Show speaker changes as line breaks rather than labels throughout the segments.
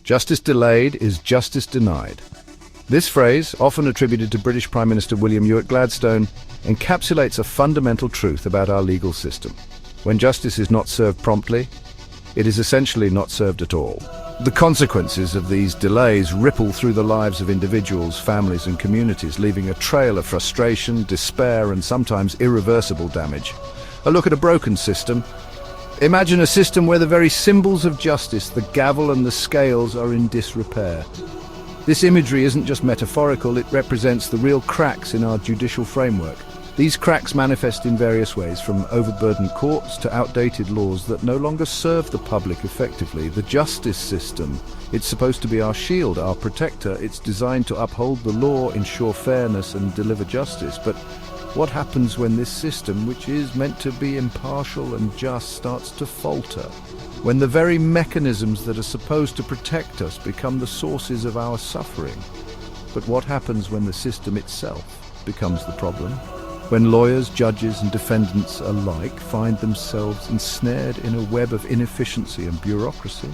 Justice delayed is justice denied. This phrase, often attributed to British Prime Minister William Ewart Gladstone, encapsulates a fundamental truth about our legal system. When justice is not served promptly, it is essentially not served at all. The consequences of these delays ripple through the lives of individuals, families and communities, leaving a trail of frustration, despair and sometimes irreversible damage. A look at a broken system. Imagine a system where the very symbols of justice, the gavel and the scales, are in disrepair. This imagery isn't just metaphorical, it represents the real cracks in our judicial framework. These cracks manifest in various ways, from overburdened courts to outdated laws that no longer serve the public effectively. The justice system, it's supposed to be our shield, our protector. It's designed to uphold the law, ensure fairness and deliver justice. But what happens when this system, which is meant to be impartial and just, starts to falter? When the very mechanisms that are supposed to protect us become the sources of our suffering? But what happens when the system itself becomes the problem? When lawyers, judges and defendants alike find themselves ensnared in a web of inefficiency and bureaucracy,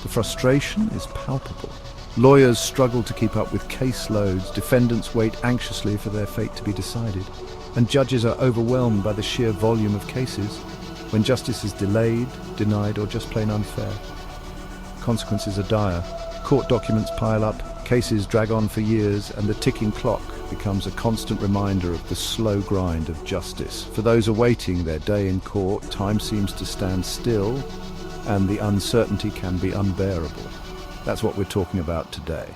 the frustration is palpable. Lawyers struggle to keep up with caseloads, defendants wait anxiously for their fate to be decided, and judges are overwhelmed by the sheer volume of cases. When justice is delayed, denied or just plain unfair, consequences are dire. Court documents pile up, cases drag on for years, and the ticking clock becomes a constant reminder of the slow grind of justice. For those awaiting their day in court, time seems to stand still, and the uncertainty can be unbearable. That's what we're talking about today.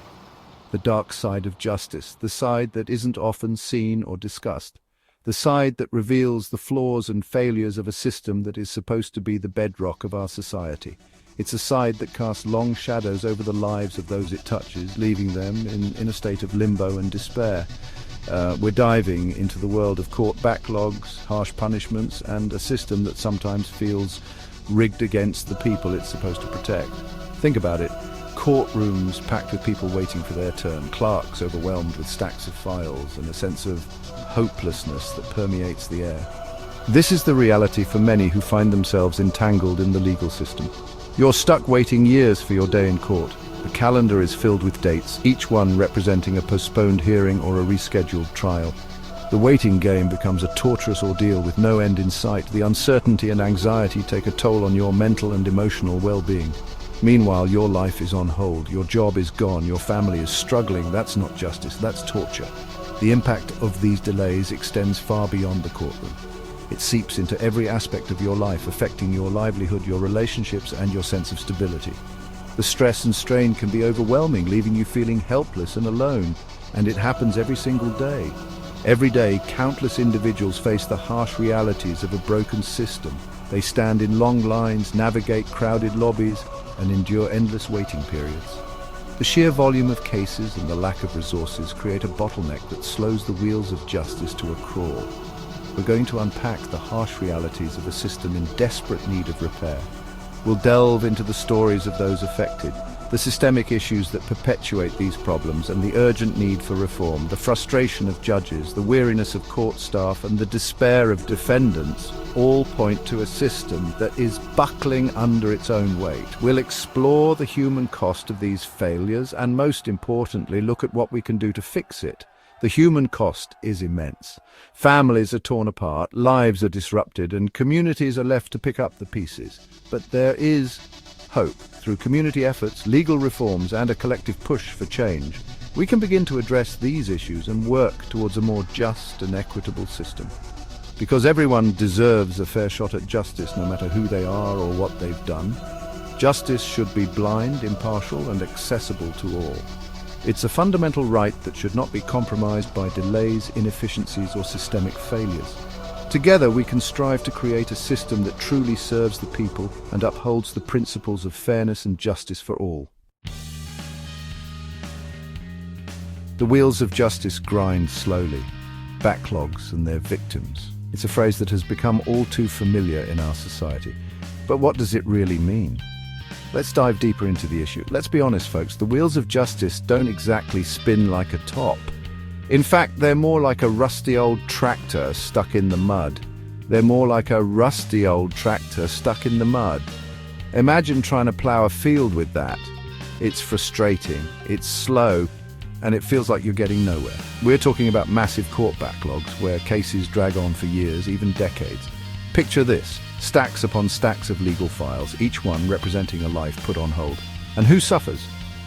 The dark side of justice, the side that isn't often seen or discussed, the side that reveals the flaws and failures of a system that is supposed to be the bedrock of our society. It's a side that casts long shadows over the lives of those it touches, leaving them in a state of limbo and despair. We're diving into the world of court backlogs, harsh punishments, and a system that sometimes feels rigged against the people it's supposed to protect. Think about it. Courtrooms packed with people waiting for their turn, clerks overwhelmed with stacks of files, and a sense of hopelessness that permeates the air. This is the reality for many who find themselves entangled in the legal system. You're stuck waiting years for your day in court. The calendar is filled with dates, each one representing a postponed hearing or a rescheduled trial. The waiting game becomes a torturous ordeal with no end in sight. The uncertainty and anxiety take a toll on your mental and emotional well-being. Meanwhile, your life is on hold, your job is gone, your family is struggling. That's not justice, that's torture. The impact of these delays extends far beyond the courtroom. It seeps into every aspect of your life, affecting your livelihood, your relationships, and your sense of stability. The stress and strain can be overwhelming, leaving you feeling helpless and alone, and it happens every single day. Every day, countless individuals face the harsh realities of a broken system. They stand in long lines, navigate crowded lobbies, and endure endless waiting periods. The sheer volume of cases and the lack of resources create a bottleneck that slows the wheels of justice to a crawl. We're going to unpack the harsh realities of a system in desperate need of repair. We'll delve into the stories of those affected, the systemic issues that perpetuate these problems, and the urgent need for reform, the frustration of judges, the weariness of court staff, and the despair of defendants all point to a system that is buckling under its own weight. We'll explore the human cost of these failures and, most importantly, look at what we can do to fix it. The human cost is immense. Families are torn apart, lives are disrupted, and communities are left to pick up the pieces. But there is hope. Through community efforts, legal reforms, and a collective push for change, we can begin to address these issues and work towards a more just and equitable system. Because everyone deserves a fair shot at justice, no matter who they are or what they've done. Justice should be blind, impartial, and accessible to all. It's a fundamental right that should not be compromised by delays, inefficiencies, or systemic failures. Together, we can strive to create a system that truly serves the people and upholds the principles of fairness and justice for all. The wheels of justice grind slowly. Backlogs and their victims. It's a phrase that has become all too familiar in our society. But what does it really mean? Let's dive deeper into the issue. Let's be honest, folks, the wheels of justice don't exactly spin like a top. In fact, they're more like a rusty old tractor stuck in the mud. Imagine trying to plow a field with that. It's frustrating, it's slow, and it feels like you're getting nowhere. We're talking about massive court backlogs where cases drag on for years, even decades. Picture this, stacks upon stacks of legal files, each one representing a life put on hold. And who suffers?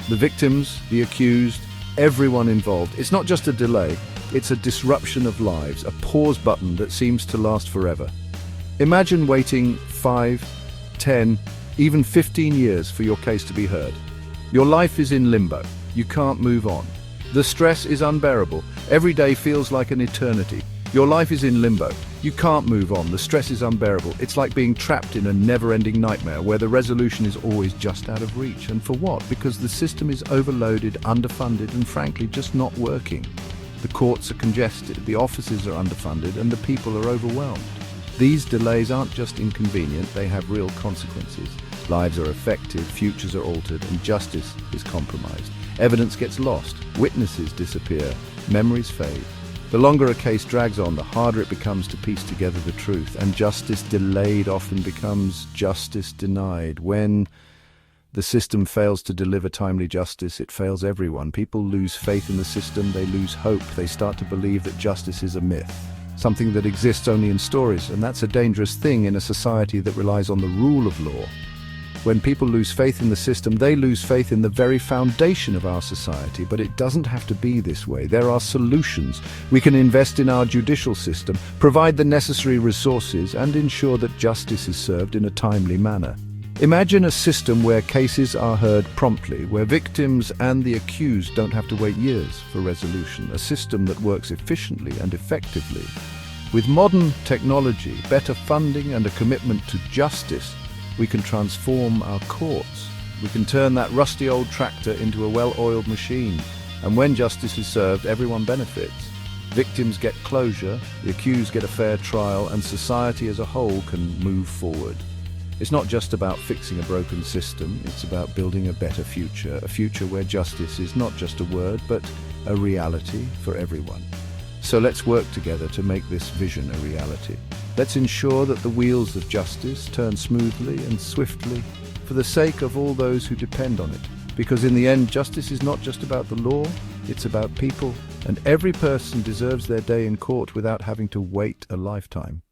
The victims, the accused, everyone involved. It's not just a delay, it's a disruption of lives, a pause button that seems to last forever. Imagine waiting 5, 10, even 15 years for your case to be heard. Your life is in limbo. You can't move on. The stress is unbearable. Every day feels like an eternity. Your life is in limbo. You can't move on. The stress is unbearable. It's like being trapped in a never-ending nightmare where the resolution is always just out of reach. And for what? Because the system is overloaded, underfunded, and frankly just not working. The courts are congested, the offices are underfunded, and the people are overwhelmed. These delays aren't just inconvenient, they have real consequences. Lives are affected, futures are altered, and justice is compromised. Evidence gets lost, witnesses disappear, memories fade. The longer a case drags on, the harder it becomes to piece together the truth, and justice delayed often becomes justice denied. When the system fails to deliver timely justice, it fails everyone. People lose faith in the system, they lose hope, they start to believe that justice is a myth, something that exists only in stories, and that's a dangerous thing in a society that relies on the rule of law. When people lose faith in the system, they lose faith in the very foundation of our society. But it doesn't have to be this way. There are solutions. We can invest in our judicial system, provide the necessary resources, and ensure that justice is served in a timely manner. Imagine a system where cases are heard promptly, where victims and the accused don't have to wait years for resolution. A system that works efficiently and effectively. With modern technology, better funding, and a commitment to justice, we can transform our courts. We can turn that rusty old tractor into a well-oiled machine. And when justice is served, everyone benefits. Victims get closure, the accused get a fair trial, and society as a whole can move forward. It's not just about fixing a broken system, it's about building a better future, a future where justice is not just a word, but a reality for everyone. So let's work together to make this vision a reality. Let's ensure that the wheels of justice turn smoothly and swiftly for the sake of all those who depend on it. Because in the end, justice is not just about the law, it's about people, and every person deserves their day in court without having to wait a lifetime.